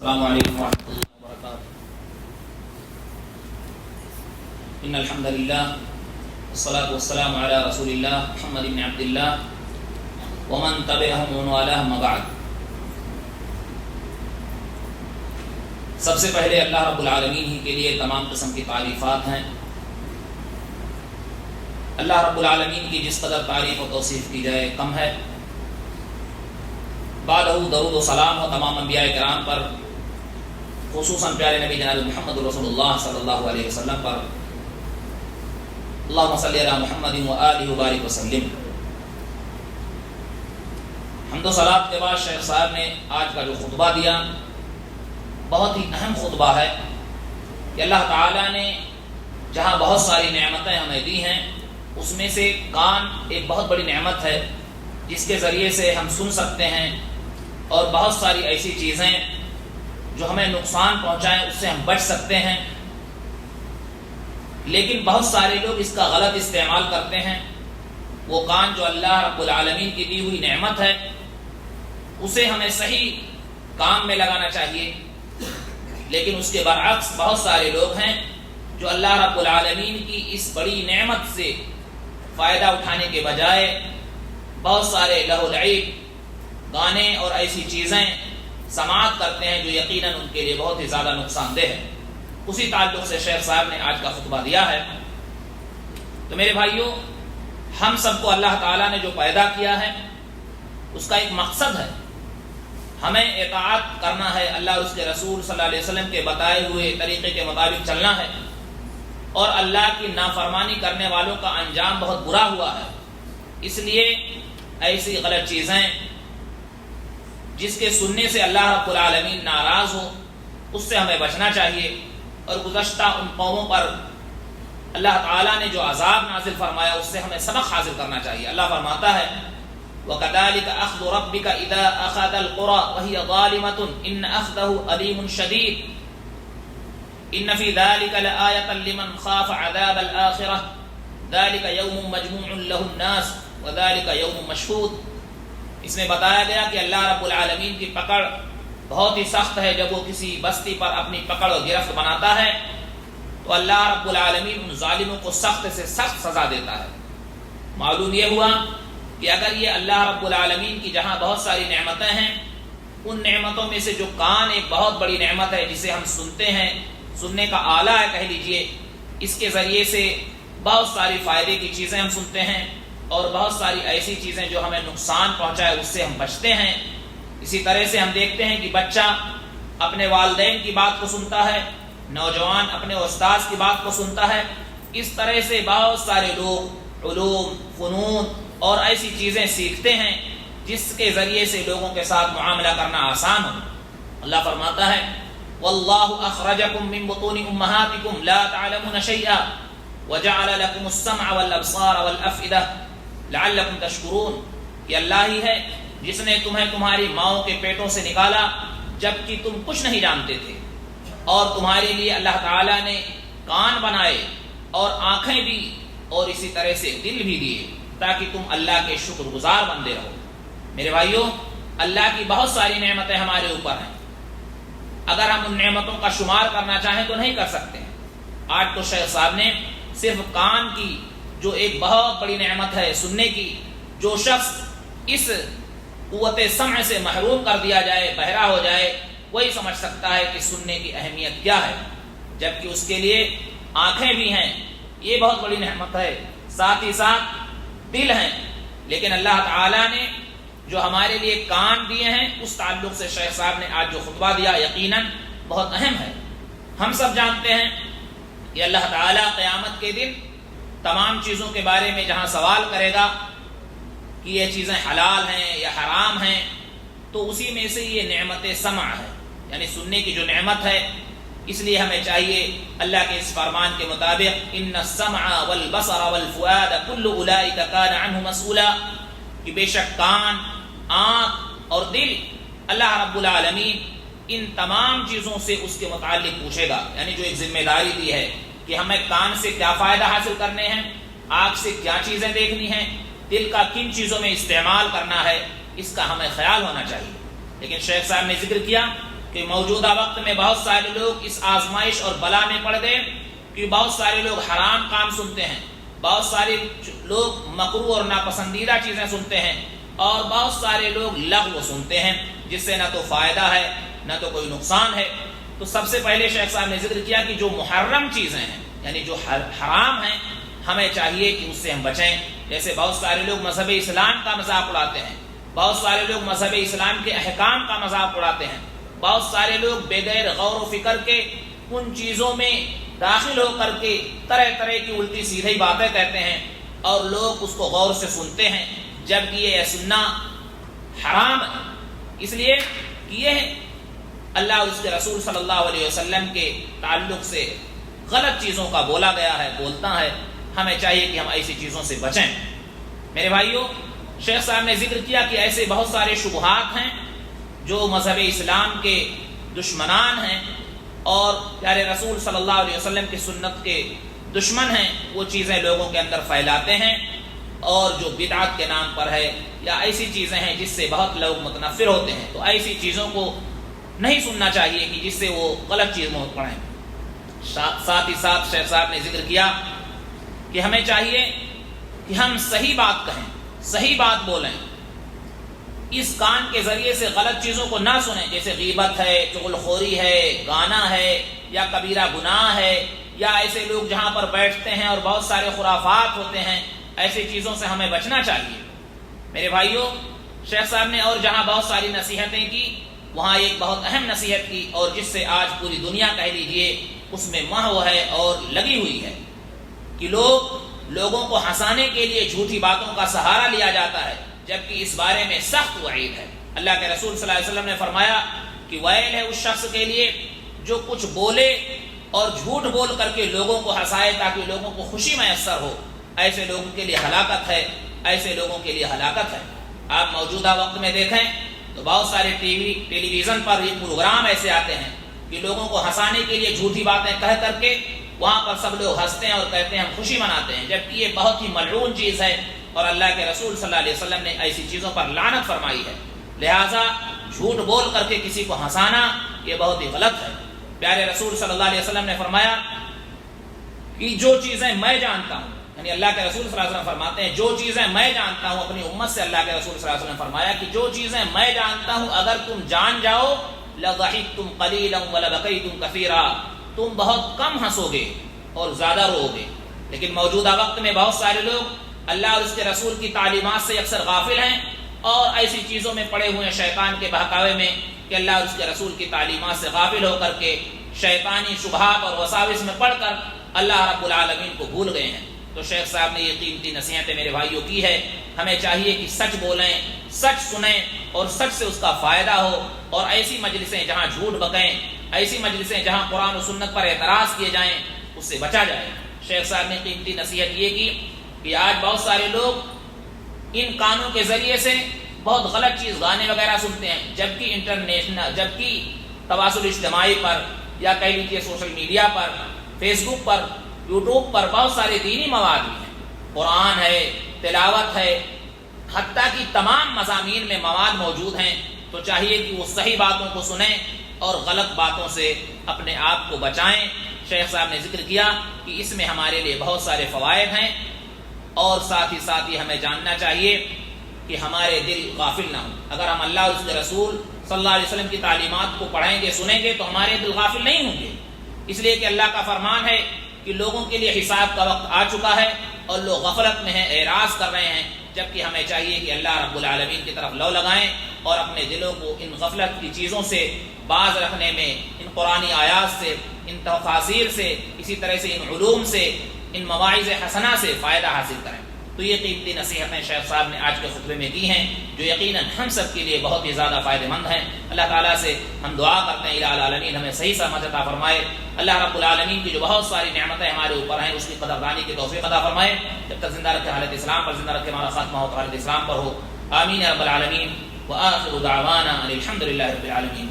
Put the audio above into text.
السلام علیکم ورحمۃ اللہ وبرکاتہ۔ ان الحمد للہ والصلاة والسلام علی رسول اللہ محمد بن عبد اللہ ومن تبعهم ومن والاه اما بعد۔ سب سے پہلے اللہ رب العالمین ہی کے لیے تمام قسم کی تعریفات ہیں۔ اللہ رب العالمین کی جس قدر تعریف و توصیف کی جائے کم ہے۔ بعدہ درود و سلام ہو تمام انبیاء کرام پر، خصوصاً پیارے نبی جناب محمد رسول اللہ صلی اللہ علیہ وسلم پر۔ اللہم صلی علی محمد و آلہ وبارک وسلم۔ حمد و صلاۃ کے بعد شیخ صاحب نے آج کا جو خطبہ دیا بہت ہی اہم خطبہ ہے کہ اللہ تعالیٰ نے جہاں بہت ساری نعمتیں ہمیں دی ہیں، اس میں سے کان ایک بہت بڑی نعمت ہے جس کے ذریعے سے ہم سن سکتے ہیں، اور بہت ساری ایسی چیزیں جو ہمیں نقصان پہنچائیں اس سے ہم بچ سکتے ہیں۔ لیکن بہت سارے لوگ اس کا غلط استعمال کرتے ہیں۔ وہ کان جو اللہ رب العالمین کی دی ہوئی نعمت ہے اسے ہمیں صحیح کام میں لگانا چاہیے، لیکن اس کے برعکس بہت سارے لوگ ہیں جو اللہ رب العالمین کی اس بڑی نعمت سے فائدہ اٹھانے کے بجائے بہت سارے لہو لعب گانے اور ایسی چیزیں سماعت کرتے ہیں جو یقیناً ان کے لیے بہت ہی زیادہ نقصان دہ ہے۔ اسی تعلق سے شیخ صاحب نے آج کا خطبہ دیا ہے۔ تو میرے بھائیوں، ہم سب کو اللہ تعالیٰ نے جو پیدا کیا ہے اس کا ایک مقصد ہے، ہمیں اطاعت کرنا ہے، اللہ اور اس کے رسول صلی اللہ علیہ وسلم کے بتائے ہوئے طریقے کے مطابق چلنا ہے، اور اللہ کی نافرمانی کرنے والوں کا انجام بہت برا ہوا ہے۔ اس لیے ایسی غلط چیزیں جس کے سننے سے اللہ رب العالمین ناراض ہو اس سے ہمیں بچنا چاہیے، اور گزشتہ ان قوموں پر اللہ تعالیٰ نے جو عذاب نازل فرمایا اس سے ہمیں سبق حاصل کرنا چاہیے۔ اللہ فرماتا ہے وَكَذَلِكَ أَخْذُ رَبِّكَ إِذَا أَخَذَ الْقُرَى وَهِيَ ظَالِمَةٌ إِنَّ أَخْذَهُ أَلِيمٌ شَدِيدٌ إِنَّ فِي ذَلِكَ لَآيَةً لِمَنْ خَافَ عَذَابَ الْآخِرَةِ ذَلِكَ يَوْمٌ مَجْمُوعٌ لَهُ النَّاسُ وَذَلِكَ يَوْمٌ مَشْهُودٌ۔ اس میں بتایا گیا کہ اللہ رب العالمین کی پکڑ بہت ہی سخت ہے۔ جب وہ کسی بستی پر اپنی پکڑ و گرفت بناتا ہے تو اللہ رب العالمین ان ظالموں کو سخت سے سخت سزا دیتا ہے۔ معلوم یہ ہوا کہ اگر یہ اللہ رب العالمین کی جہاں بہت ساری نعمتیں ہیں، ان نعمتوں میں سے جو کان ایک بہت بڑی نعمت ہے جسے ہم سنتے ہیں، سننے کا آلہ ہے کہہ لیجئے، اس کے ذریعے سے بہت ساری فائدے کی چیزیں ہم سنتے ہیں، اور بہت ساری ایسی چیزیں جو ہمیں نقصان پہنچائے اس سے ہم بچتے ہیں۔ اسی طرح سے ہم دیکھتے ہیں کہ بچہ اپنے والدین کی بات کو سنتا ہے، نوجوان اپنے استاذ کی بات کو سنتا ہے۔ اس طرح سے بہت سارے لوگ علوم، فنون اور ایسی چیزیں سیکھتے ہیں جس کے ذریعے سے لوگوں کے ساتھ معاملہ کرنا آسان ہو۔ اللہ فرماتا ہے وَاللَّهُ أَخْرَجَكُم مِّن بُطُونِ أُمَّهَاتِكُمْ لَا تَعْلَمُونَ شَيْئًا وَجَعَلَ لَكُمُ السَّمْعَ وَالْأَبْصَارَ وَالْأَفْئِدَةَ لعلکم تشکرون۔ یہ اللہ ہی ہے جس نے تمہیں تمہاری ماؤں کے پیٹوں سے نکالا جبکہ تم کچھ نہیں جانتے تھے، اور تمہارے لیے اللہ تعالیٰ نے کان بنائے اور آنکھیں بھی، اور اسی طرح سے دل بھی دیے تاکہ تم اللہ کے شکر گزار بندے رہو۔ میرے بھائیوں، اللہ کی بہت ساری نعمتیں ہمارے اوپر ہیں، اگر ہم ان نعمتوں کا شمار کرنا چاہیں تو نہیں کر سکتے۔ آج تو شیخ صاحب نے صرف کان کی جو ایک بہت بڑی نعمت ہے سننے کی، جو شخص اس قوت سمع سے محروم کر دیا جائے، بہرا ہو جائے، وہی سمجھ سکتا ہے کہ سننے کی اہمیت کیا ہے، جبکہ اس کے لیے آنکھیں بھی ہیں، یہ بہت بڑی نعمت ہے، ساتھ ہی ساتھ دل ہیں۔ لیکن اللہ تعالیٰ نے جو ہمارے لیے کان دیے ہیں اس تعلق سے شیخ صاحب نے آج جو خطبہ دیا یقیناً بہت اہم ہے۔ ہم سب جانتے ہیں کہ اللہ تعالیٰ قیامت کے دن تمام چیزوں کے بارے میں جہاں سوال کرے گا کہ یہ چیزیں حلال ہیں یا حرام ہیں، تو اسی میں سے یہ نعمت سمع ہے، یعنی سننے کی جو نعمت ہے۔ اس لیے ہمیں چاہیے اللہ کے اس فرمان کے مطابق ان السمع والبصر والفؤاد كل اولئک کان عنہ مسئولا، کہ بے شک کان، آنکھ اور دل اللہ رب العالمین ان تمام چیزوں سے اس کے متعلق پوچھے گا۔ یعنی جو ایک ذمہ داری دی ہے کہ ہمیں کان سے کیا فائدہ حاصل کرنے ہیں، آنکھ سے کیا چیزیں دیکھنی ہیں، دل کا کن چیزوں میں استعمال کرنا ہے، اس کا ہمیں خیال ہونا چاہیے۔ لیکن شیخ صاحب نے ذکر کیا کہ موجودہ وقت میں بہت سارے لوگ اس آزمائش اور بلا میں پڑ گئے کہ بہت سارے لوگ حرام کام سنتے ہیں، بہت سارے لوگ مکروہ اور ناپسندیدہ چیزیں سنتے ہیں، اور بہت سارے لوگ لغو سنتے ہیں جس سے نہ تو فائدہ ہے نہ تو کوئی نقصان ہے۔ تو سب سے پہلے شیخ صاحب نے ذکر کیا کہ جو محرم چیزیں ہیں، یعنی جو حرام ہیں، ہمیں چاہیے کہ اس سے ہم بچیں۔ جیسے بہت سارے لوگ مذہب اسلام کا مذاق اڑاتے ہیں، بہت سارے لوگ مذہب اسلام کے احکام کا مذاق اڑاتے ہیں، بہت سارے لوگ بغیر غور و فکر کے ان چیزوں میں داخل ہو کر کے طرح طرح کی الٹی سیدھی باتیں کہتے ہیں اور لوگ اس کو غور سے سنتے ہیں، جبکہ یہ سننا حرام ہے، اس لیے کہ یہ اللہ اور اس کے رسول صلی اللہ علیہ وسلم کے تعلق سے غلط چیزوں کا بولا گیا ہے، بولتا ہے۔ ہمیں چاہیے کہ ہم ایسی چیزوں سے بچیں۔ میرے بھائیوں، شیخ صاحب نے ذکر کیا کہ ایسے بہت سارے شبہات ہیں جو مذہب اسلام کے دشمنان ہیں اور پیارے رسول صلی اللہ علیہ وسلم کی سنت کے دشمن ہیں، وہ چیزیں لوگوں کے اندر پھیلاتے ہیں، اور جو بدعت کے نام پر ہے یا ایسی چیزیں ہیں جس سے بہت لوگ متنفر ہوتے ہیں، تو ایسی چیزوں کو نہیں سننا چاہیے کہ جس سے وہ غلط چیز میں پڑیں۔ ساتھ ہی ساتھ شیخ صاحب نے ذکر کیا کہ ہمیں چاہیے کہ ہم صحیح بات کہیں، صحیح بات بولیں، اس کان کے ذریعے سے غلط چیزوں کو نہ سنیں، جیسے غیبت ہے، چغل خوری ہے، گانا ہے، یا کبیرہ گناہ ہے، یا ایسے لوگ جہاں پر بیٹھتے ہیں اور بہت سارے خرافات ہوتے ہیں، ایسی چیزوں سے ہمیں بچنا چاہیے۔ میرے بھائیوں، شیخ صاحب نے اور جہاں بہت ساری نصیحتیں کی، وہاں ایک بہت اہم نصیحت کی، اور جس سے آج پوری دنیا کہہ لیجئے اس میں محو ہے اور لگی ہوئی ہے، کہ لوگوں کو ہنسانے کے لیے جھوٹی باتوں کا سہارا لیا جاتا ہے، جبکہ اس بارے میں سخت وعید ہے۔ اللہ کے رسول صلی اللہ علیہ وسلم نے فرمایا کہ ویل ہے اس شخص کے لیے جو کچھ بولے اور جھوٹ بول کر کے لوگوں کو ہنسائے تاکہ لوگوں کو خوشی میسر ہو، ایسے لوگوں کے لیے ہلاکت ہے، ایسے لوگوں کے لیے ہلاکت ہے۔ آپ موجودہ وقت میں دیکھیں تو بہت سارے ٹیلی ویژن پر یہ پروگرام ایسے آتے ہیں کہ لوگوں کو ہنسانے کے لیے جھوٹی باتیں کہہ کر کے وہاں پر سب لوگ ہنستے ہیں اور کہتے ہیں ہم خوشی مناتے ہیں، جبکہ یہ بہت ہی ملعون چیز ہے، اور اللہ کے رسول صلی اللہ علیہ وسلم نے ایسی چیزوں پر لعنت فرمائی ہے۔ لہٰذا جھوٹ بول کر کے کسی کو ہنسانا یہ بہت ہی غلط ہے۔ پیارے رسول صلی اللہ علیہ وسلم نے فرمایا کہ جو چیزیں میں جانتا ہوں، یعنی اللہ کے رسول صلی اللہ علیہ وسلم فرماتے ہیں جو چیزیں میں جانتا ہوں اپنی امت سے، اللہ کے رسول صلی اللہ علیہ وسلم نے فرمایا کہ جو چیزیں میں جانتا ہوں اگر تم جان جاؤ لَضَحِكْتُمْ قَلِيلًا وَلَبَكَيْتُمْ كَثِيرًا، تم بہت کم ہنسو گے اور زیادہ رو گے۔ لیکن موجودہ وقت میں بہت سارے لوگ اللہ اور اس کے رسول کی تعلیمات سے اکثر غافل ہیں اور ایسی چیزوں میں پڑے ہوئے ہیں شیطان کے بہکاوے میں کہ اللہ اور اس کے رسول کی تعلیمات سے غافل ہو کر کے شیطانی شبہات اور وساوس میں پڑھ کر اللہ رب العالمین کو بھول گئے ہیں۔ تو شیخ صاحب نے یہ قیمتی نصیحتیں میرے بھائیوں کی ہے، ہمیں چاہیے کہ سچ بولیں، سچ سنیں اور سچ سے اس کا فائدہ ہو، اور ایسی مجلسیں جہاں جھوٹ بکیں، ایسی مجلسیں جہاں قرآن و سنت پر اعتراض کیے جائیں، اس سے بچا جائے۔ شیخ صاحب نے قیمتی نصیحت یہ کی کہ آج بہت سارے لوگ ان کانوں کے ذریعے سے بہت غلط چیز گانے وغیرہ سنتے ہیں، جبکہ تواصل اجتماعی پر یا کہہ لیجیے سوشل میڈیا پر، فیس بک پر، یوٹیوب پر بہت سارے دینی مواد بھی ہیں، قرآن ہے، تلاوت ہے، حتیٰ کہ تمام مضامین میں مواد موجود ہیں۔ تو چاہیے کہ وہ صحیح باتوں کو سنیں اور غلط باتوں سے اپنے آپ کو بچائیں۔ شیخ صاحب نے ذکر کیا کہ اس میں ہمارے لیے بہت سارے فوائد ہیں، اور ساتھ ہی ہمیں جاننا چاہیے کہ ہمارے دل غافل نہ ہوں۔ اگر ہم اللہ اور اس کے رسول صلی اللہ علیہ وسلم کی تعلیمات کو پڑھیں گے، سنیں گے تو ہمارے دل غافل نہیں ہوں گے، اس لیے کہ اللہ کا فرمان ہے کہ لوگوں کے لیے حساب کا وقت آ چکا ہے اور لوگ غفلت میں ہیں، اعراض کر رہے ہیں، جبکہ ہمیں چاہیے کہ اللہ رب العالمین کی طرف لو لگائیں اور اپنے دلوں کو ان غفلت کی چیزوں سے باز رکھنے میں، ان قرآنی آیات سے، ان تفاسیر سے، اسی طرح سے ان علوم سے، ان مواعظ حسنہ سے فائدہ حاصل کریں۔ تو یہ قیمتی نصیحتیں شیخ صاحب نے آج کے خطبے میں دی ہیں، جو یقیناً ہم سب کے لیے بہت ہی زیادہ فائدہ مند ہیں۔ اللہ تعالیٰ سے ہم دعا کرتے ہیں الہ العالمین ہمیں صحیح سمجھ عطا فرمائے، اللہ رب العالمین کی جو بہت ساری نعمتیں ہمارے اوپر ہیں اس کی قدردانی کی توفیق عطا فرمائے، جب تک زندہ رکھے حالت اسلام پر، زندہ رکھے ہمارا خاتمہ ہو تو حالت اسلام پر ہو، آمین یا رب العالمین۔ وآخر دعوانا ان الحمد للہ رب العالمین۔